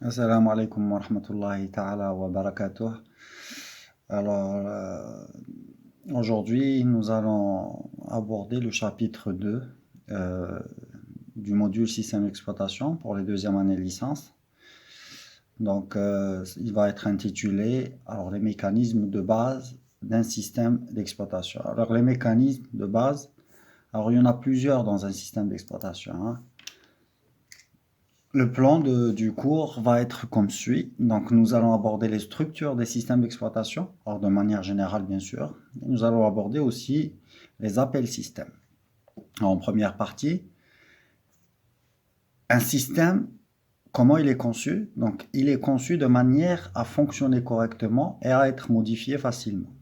Assalamu alaikum wa rahmatullahi ta'ala wa barakatuh. Alors, aujourd'hui, nous allons aborder le chapitre 2 euh, du module système d'exploitation pour les deuxième année de licence. Donc, il va être intitulé les mécanismes de base d'un système d'exploitation. Alors, les mécanismes de base, il y en a plusieurs dans un système d'exploitation, hein. Le plan du cours va être comme suit. Donc, nous allons aborder les structures des systèmes d'exploitation, de manière générale, bien sûr. Nous allons aborder aussi les appels systèmes. En première partie, un système, comment il est conçu? Donc, il est conçu de manière à fonctionner correctement et à être modifié facilement.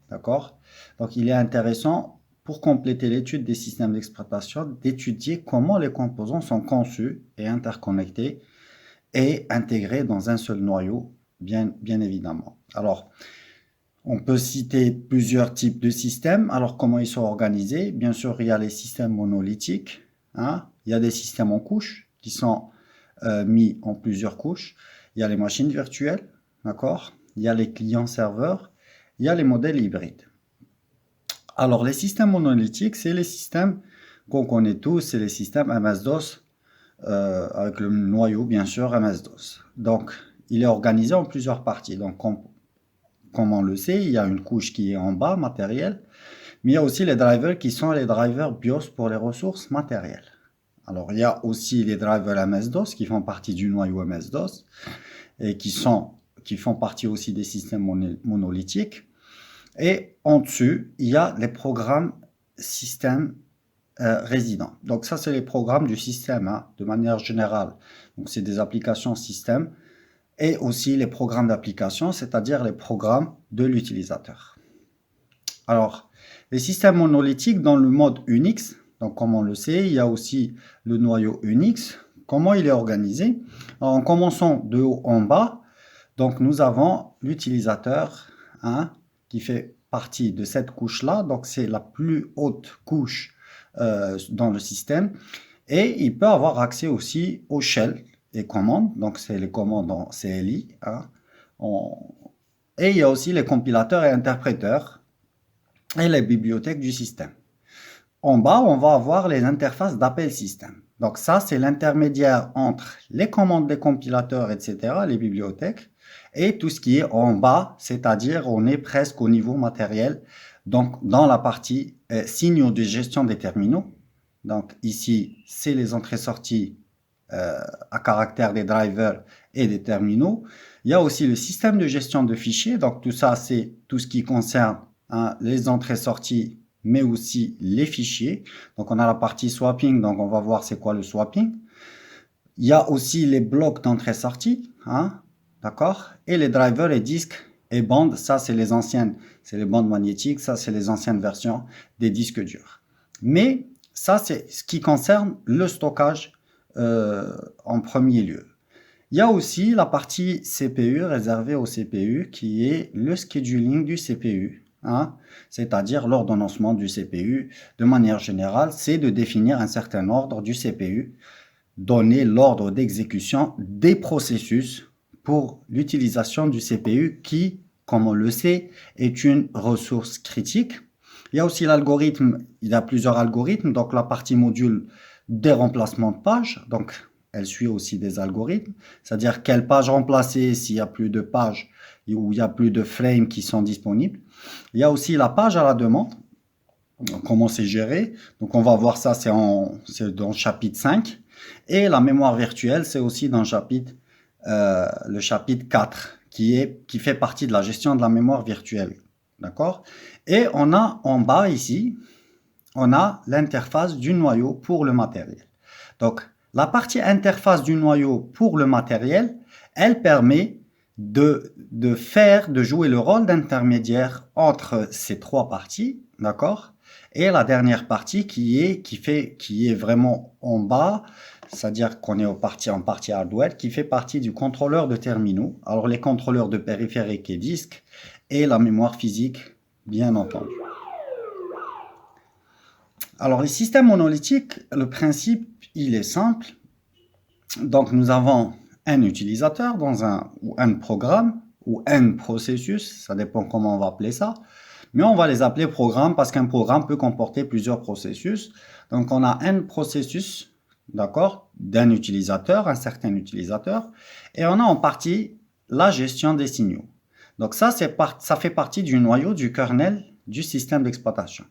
D'accord? Donc, il est intéressant, pour compléter l'étude des systèmes d'exploitation, d'étudier comment les composants sont conçus et interconnectés et intégrés dans un seul noyau, bien évidemment. Alors, on peut citer plusieurs types de systèmes. Alors, comment ils sont organisés? Bien sûr, il y a les systèmes monolithiques, hein. Il y a des systèmes en couches qui sont mis en plusieurs couches. Il y a les machines virtuelles, d'accord? Il y a les clients-serveurs. Il y a les modèles hybrides. Alors, les systèmes monolithiques, c'est les systèmes qu'on connaît tous, c'est les systèmes MS-DOS, avec le noyau, bien sûr, MS-DOS. Donc, il est organisé en plusieurs parties. Donc, comme on le sait, il y a une couche qui est en bas, matérielle, mais il y a aussi les drivers qui sont les drivers BIOS pour les ressources matérielles. Alors, il y a aussi les drivers MS-DOS qui font partie du noyau MS-DOS et qui font partie aussi des systèmes monolithiques. Et en dessus, il y a les programmes système résidents. Donc ça, c'est les programmes du système, hein, de manière générale. Donc c'est des applications système et aussi les programmes d'application, c'est-à-dire les programmes de l'utilisateur. Alors, les systèmes monolithiques dans le mode Unix, donc comme on le sait, il y a aussi le noyau Unix. Comment il est organisé? Alors, en commençant de haut en bas, donc nous avons l'utilisateur, hein, qui fait partie de cette couche-là. Donc c'est la plus haute couche dans le système. Et il peut avoir accès aussi aux shell et commandes. Donc c'est les commandes en CLI, hein. Et il y a aussi les compilateurs et interpréteurs et les bibliothèques du système. En bas, on va avoir les interfaces d'appel système. Donc ça, c'est l'intermédiaire entre les commandes des compilateurs, etc., les bibliothèques, et tout ce qui est en bas, c'est-à-dire on est presque au niveau matériel, donc dans la partie signaux de gestion des terminaux. Donc ici, c'est les entrées-sorties à caractère des drivers et des terminaux. Il y a aussi le système de gestion de fichiers, donc tout ça, c'est tout ce qui concerne, hein, les entrées-sorties, mais aussi les fichiers. Donc on a la partie swapping, donc on va voir c'est quoi le swapping. Il y a aussi les blocs d'entrée-sortie, hein, d'accord? Et les drivers et disques et bandes, ça c'est les anciennes, c'est les bandes magnétiques, ça c'est les anciennes versions des disques durs. Mais ça c'est ce qui concerne le stockage en premier lieu. Il y a aussi la partie CPU réservée au CPU qui est le scheduling du CPU, hein, c'est-à-dire l'ordonnancement du CPU. De manière générale, c'est de définir un certain ordre du CPU, donner l'ordre d'exécution des processus pour l'utilisation du CPU qui, comme on le sait, est une ressource critique. Il y a aussi l'algorithme, il y a plusieurs algorithmes, donc la partie module des remplacements de pages, donc elle suit aussi des algorithmes, c'est-à-dire quelle page remplacer s'il n'y a plus de pages ou il n'y a plus de frames qui sont disponibles. Il y a aussi la page à la demande, comment c'est géré. Donc on va voir ça, c'est dans le chapitre 5. Et la mémoire virtuelle, c'est aussi dans le chapitre 4, qui fait partie de la gestion de la mémoire virtuelle. D'accord? Et on a en bas ici, on a l'interface du noyau pour le matériel. Donc, la partie interface du noyau pour le matériel, elle permet de jouer le rôle d'intermédiaire entre ces trois parties, d'accord? Et la dernière partie qui est vraiment en bas, c'est-à-dire qu'on est en partie hardware, qui fait partie du contrôleur de terminaux. Alors, les contrôleurs de périphériques et disques et la mémoire physique, bien entendu. Alors, les systèmes monolithiques, le principe, il est simple. Donc, nous avons un utilisateur ou un programme ou un processus, ça dépend comment on va appeler ça, mais on va les appeler programmes parce qu'un programme peut comporter plusieurs processus. Donc on a un processus, d'accord, d'un utilisateur, un certain utilisateur, et on a en partie la gestion des signaux. Donc ça fait partie du noyau du kernel du système d'exploitation.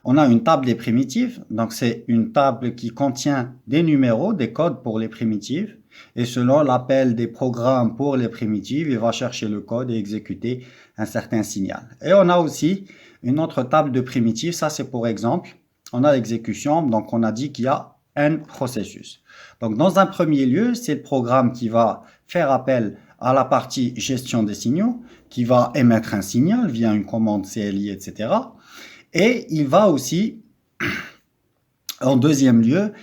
On a une table des primitives, donc c'est une table qui contient des numéros, des codes pour les primitives, et selon l'appel des programmes pour les primitives, il va chercher le code et exécuter un certain signal. Et on a aussi une autre table de primitives, ça c'est pour exemple, on a l'exécution, donc on a dit qu'il y a un processus. Donc dans un premier lieu, c'est le programme qui va faire appel à la partie gestion des signaux, qui va émettre un signal via une commande CLI, etc. Et il va aussi, en deuxième lieu,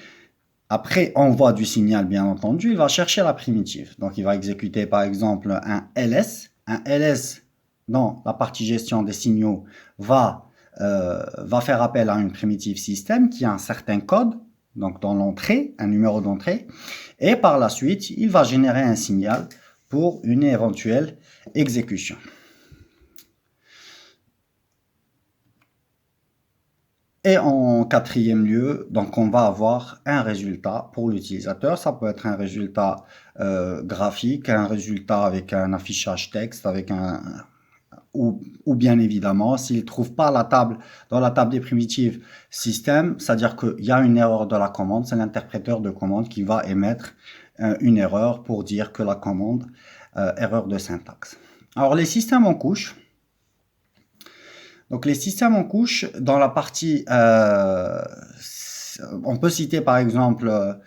après envoi du signal, bien entendu, il va chercher la primitive. Donc, il va exécuter, par exemple, un ls. Un ls, dans la partie gestion des signaux, va faire appel à une primitive système qui a un certain code, donc dans l'entrée, un numéro d'entrée. Et par la suite, il va générer un signal pour une éventuelle exécution. Et en quatrième lieu, donc on va avoir un résultat pour l'utilisateur. Ça peut être un résultat graphique, un résultat avec un affichage texte, avec ou bien évidemment, s'il ne trouve pas dans la table des primitives système, c'est-à-dire qu'il y a une erreur de la commande, c'est l'interpréteur de commande qui va émettre une erreur pour dire que la commande, erreur de syntaxe. Alors les systèmes en couche. Donc les systèmes en couche, dans la partie, on peut citer par exemple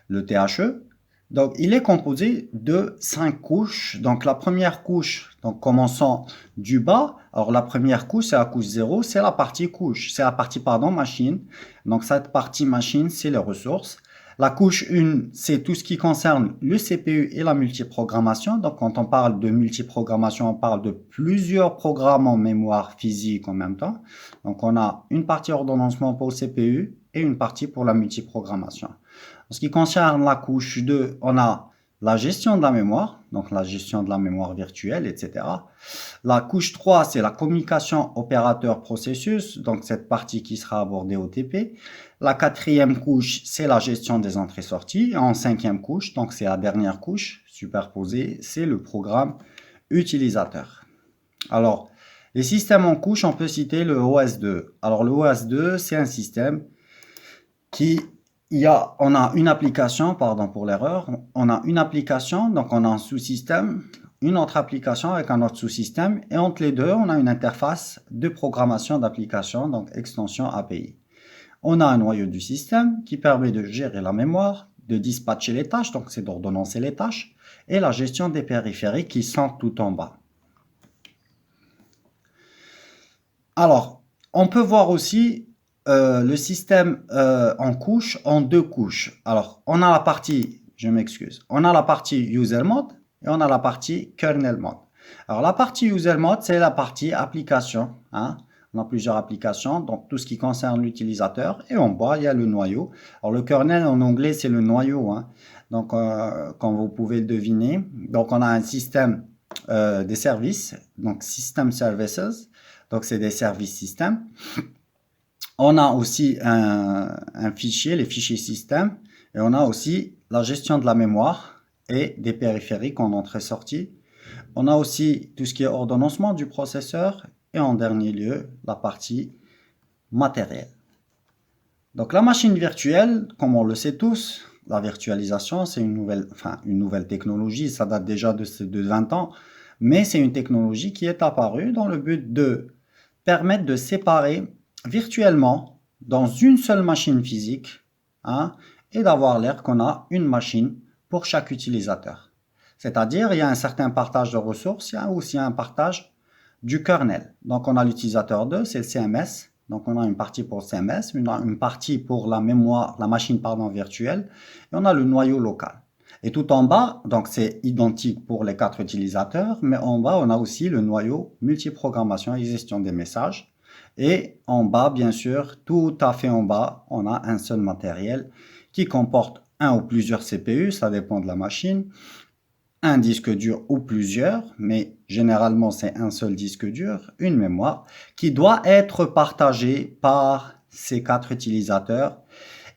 le THE. Donc il est composé de 5 couches. Donc la première couche, donc commençant du bas, alors la première couche c'est la couche 0, c'est la partie couche, c'est la partie pardon machine. Donc cette partie machine c'est les ressources. La couche 1, c'est tout ce qui concerne le CPU et la multiprogrammation. Donc, quand on parle de multiprogrammation, on parle de plusieurs programmes en mémoire physique en même temps. Donc, on a une partie ordonnancement pour le CPU et une partie pour la multiprogrammation. En ce qui concerne la couche 2, on a la gestion de la mémoire, donc la gestion de la mémoire virtuelle, etc. La couche 3, c'est la communication opérateur-processus, donc cette partie qui sera abordée au TP. La quatrième couche, c'est la gestion des entrées-sorties. En cinquième couche, donc c'est la dernière couche superposée, c'est le programme utilisateur. Alors, les systèmes en couche, on peut citer le OS2. Alors, le OS2, c'est un système qui... on a une application, pardon pour l'erreur, on a une application, donc on a un sous-système, une autre application avec un autre sous-système, et entre les deux, on a une interface de programmation d'application, donc extension API. On a un noyau du système qui permet de gérer la mémoire, de dispatcher les tâches, donc c'est d'ordonnancer les tâches, et la gestion des périphériques qui sont tout en bas. Alors, on peut voir aussi le système en couche, en deux couches. Alors, on a la partie, je m'excuse, on a la partie user mode et on a la partie kernel mode. Alors, la partie user mode, c'est la partie application. Hein. On a plusieurs applications, donc tout ce qui concerne l'utilisateur. Et en bas, il y a le noyau. Alors, le kernel, en anglais, c'est le noyau. Hein. Donc, comme vous pouvez le deviner. Donc, on a un système des services, donc System Services. Donc, c'est des services système. On a aussi un fichier, les fichiers système, et on a aussi la gestion de la mémoire et des périphériques en entrée-sortie. On a aussi tout ce qui est ordonnancement du processeur et en dernier lieu, la partie matérielle. Donc la machine virtuelle, comme on le sait tous, la virtualisation, c'est une nouvelle technologie, ça date déjà de 20 ans, mais c'est une technologie qui est apparue dans le but de permettre de séparer virtuellement dans une seule machine physique hein, et d'avoir l'air qu'on a une machine pour chaque utilisateur. C'est-à-dire, il y a un certain partage de ressources, il y a aussi un partage du kernel. Donc, on a l'utilisateur 2, c'est le CMS. Donc, on a une partie pour le CMS, une partie pour la mémoire, la machine virtuelle, et on a le noyau local. Et tout en bas, donc c'est identique pour les 4 utilisateurs, mais en bas, on a aussi le noyau multiprogrammation et gestion des messages. Et en bas, bien sûr, tout à fait en bas, on a un seul matériel qui comporte un ou plusieurs CPU, ça dépend de la machine, un disque dur ou plusieurs, mais généralement c'est un seul disque dur, une mémoire, qui doit être partagée par ces 4 utilisateurs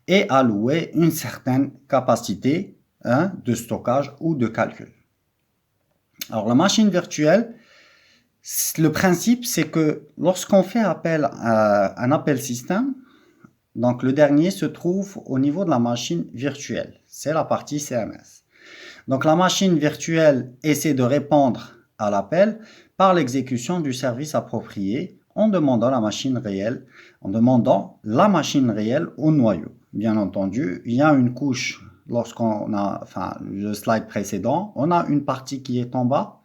et allouer une certaine capacité de stockage ou de calcul. Alors la machine virtuelle, le principe c'est que lorsqu'on fait appel à un appel système, donc le dernier se trouve au niveau de la machine virtuelle, c'est la partie CMS. Donc la machine virtuelle essaie de répondre à l'appel par l'exécution du service approprié en demandant la machine réelle au noyau. Bien entendu, il y a une couche lorsqu'on a, enfin le slide précédent, on a une partie qui est en bas,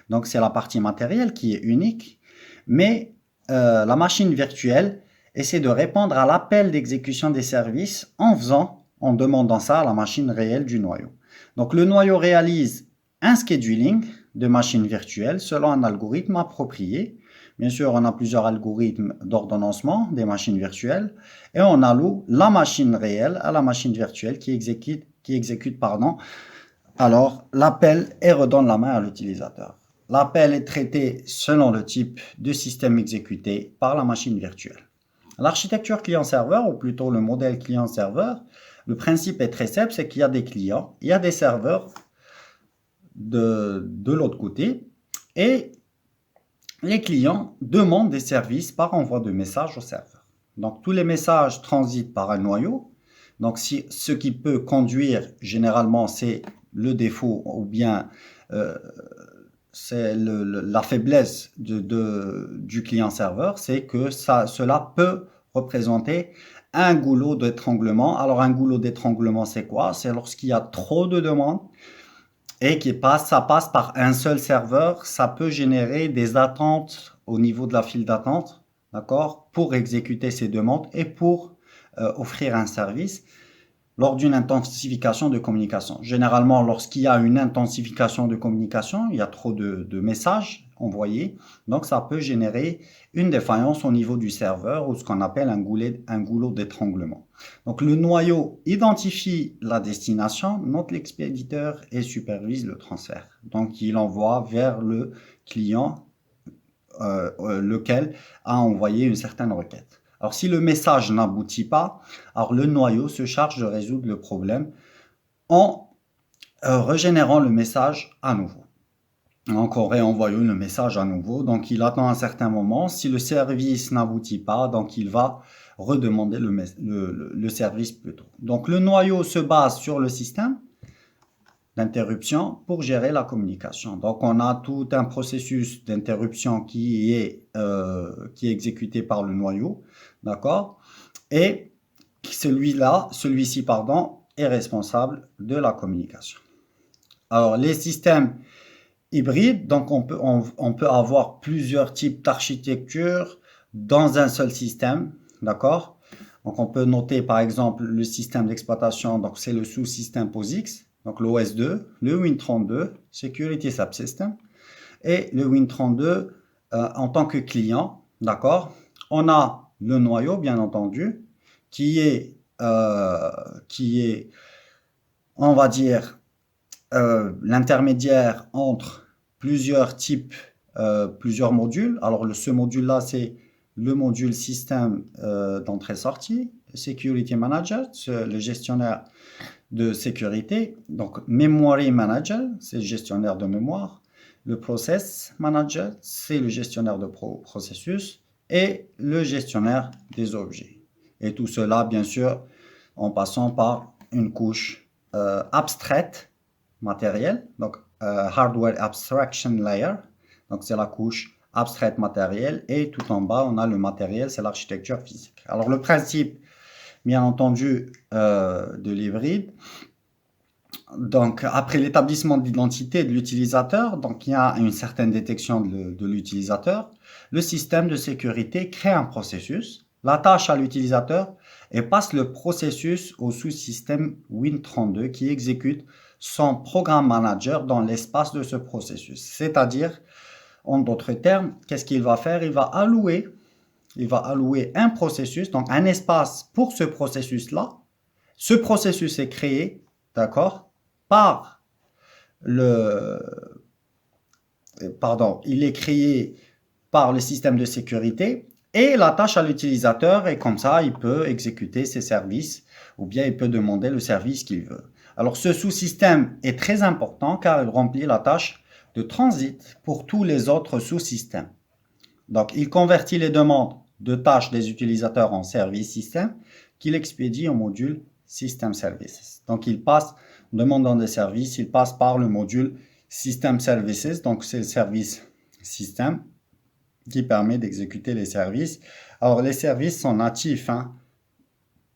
donc c'est la partie matérielle qui est unique, mais la machine virtuelle essaie de répondre à l'appel d'exécution des services en demandant ça à la machine réelle du noyau. Donc le noyau réalise un scheduling de machines virtuelles selon un algorithme approprié. Bien sûr, on a plusieurs algorithmes d'ordonnancement des machines virtuelles et on alloue la machine réelle à la machine virtuelle qui exécute. Alors l'appel et redonne la main à l'utilisateur. L'appel est traité selon le type de système exécuté par la machine virtuelle. L'architecture client-serveur, ou plutôt le modèle client-serveur, le principe est très simple, c'est qu'il y a des clients, il y a des serveurs de l'autre côté, et les clients demandent des services par envoi de messages au serveur. Donc tous les messages transitent par un noyau. Donc ce qui peut conduire, généralement, c'est le défaut ou bien c'est la faiblesse du client-serveur, c'est que cela peut représenter un goulot d'étranglement. Alors un goulot d'étranglement, c'est quoi? C'est lorsqu'il y a trop de demandes et ça passe par un seul serveur, ça peut générer des attentes au niveau de la file d'attente, d'accord, pour exécuter ces demandes et pour offrir un service lors d'une intensification de communication. Généralement, lorsqu'il y a une intensification de communication, il y a trop de messages envoyés, donc ça peut générer une défaillance au niveau du serveur ou ce qu'on appelle un goulot d'étranglement. Donc le noyau identifie la destination, note l'expéditeur et supervise le transfert. Donc il envoie vers le client lequel a envoyé une certaine requête. Alors si le message n'aboutit pas, alors le noyau se charge de résoudre le problème en régénérant le message à nouveau. Donc en réenvoyant le message à nouveau, donc il attend un certain moment. Si le service n'aboutit pas, donc il va redemander le service plus tôt. Donc le noyau se base sur le système d'interruption pour gérer la communication. Donc on a tout un processus d'interruption qui est exécuté par le noyau, d'accord? Et celui-ci, est responsable de la communication. Alors les systèmes hybrides, donc on peut avoir plusieurs types d'architecture dans un seul système, d'accord? Donc on peut noter par exemple le système d'exploitation, donc c'est le sous-système POSIX, donc l'OS2, le Win32, Security Subsystem, et le Win32 en tant que client, d'accord? On a le noyau, bien entendu, qui est, on va dire, l'intermédiaire entre plusieurs types, plusieurs modules. Alors ce module-là, c'est le module système d'entrée-sortie, Security Manager, le gestionnaire de sécurité. Donc Memory Manager, c'est le gestionnaire de mémoire. Le Process Manager, c'est le gestionnaire de processus. Et le gestionnaire des objets. Et tout cela, bien sûr, en passant par une couche abstraite matérielle, donc Hardware Abstraction Layer, donc c'est la couche abstraite matérielle, et tout en bas, on a le matériel, c'est l'architecture physique. Alors le principe, bien entendu, de l'hybride, donc après l'établissement de l'identité de l'utilisateur, donc il y a une certaine détection de l'utilisateur, le système de sécurité crée un processus, l'attache à l'utilisateur et passe le processus au sous-système Win32 qui exécute son programme manager dans l'espace de ce processus. C'est-à-dire, en d'autres termes, qu'est-ce qu'il va faire? Il va allouer un processus, donc un espace pour ce processus-là. Ce processus est créé, d'accord, par il est créé par le système de sécurité et la tâche à l'utilisateur et comme ça, il peut exécuter ses services ou bien il peut demander le service qu'il veut. Alors, ce sous-système est très important car il remplit la tâche de transit pour tous les autres sous-systèmes. Donc, il convertit les demandes de tâches des utilisateurs en service système qu'il expédie au module System Services. Donc, il passe, en demandant des services, il passe par le module System Services. Donc, c'est le service système qui permet d'exécuter les services. Alors, les services sont natifs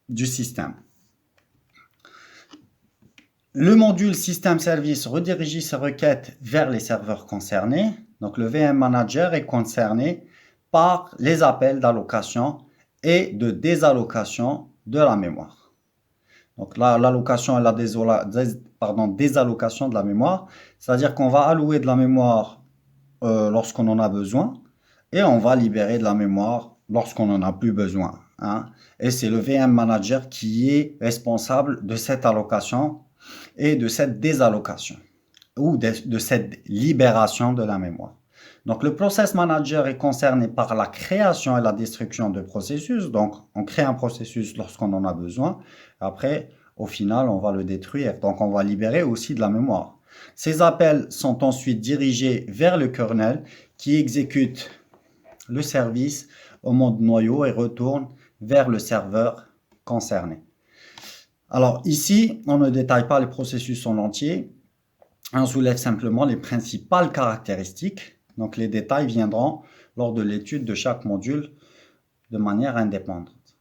du système. Le module System Service redirige ses requêtes vers les serveurs concernés. Donc, le VM Manager est concerné par les appels d'allocation et de désallocation de la mémoire. Donc, l'allocation et la désallocation de la mémoire, c'est-à-dire qu'on va allouer de la mémoire lorsqu'on en a besoin et on va libérer de la mémoire lorsqu'on n'en a plus besoin. Et c'est le VM Manager qui est responsable de cette allocation et de cette désallocation ou de cette libération de la mémoire. Donc, le Process Manager est concerné par la création et la destruction de processus. Donc, on crée un processus lorsqu'on en a besoin. Après, au final, on va le détruire. Donc, on va libérer aussi de la mémoire. Ces appels sont ensuite dirigés vers le kernel qui exécute le service au mode noyau et retourne vers le serveur concerné. Alors ici, on ne détaille pas les processus en entier. On soulève simplement les principales caractéristiques. Donc les détails viendront lors de l'étude de chaque module de manière indépendante.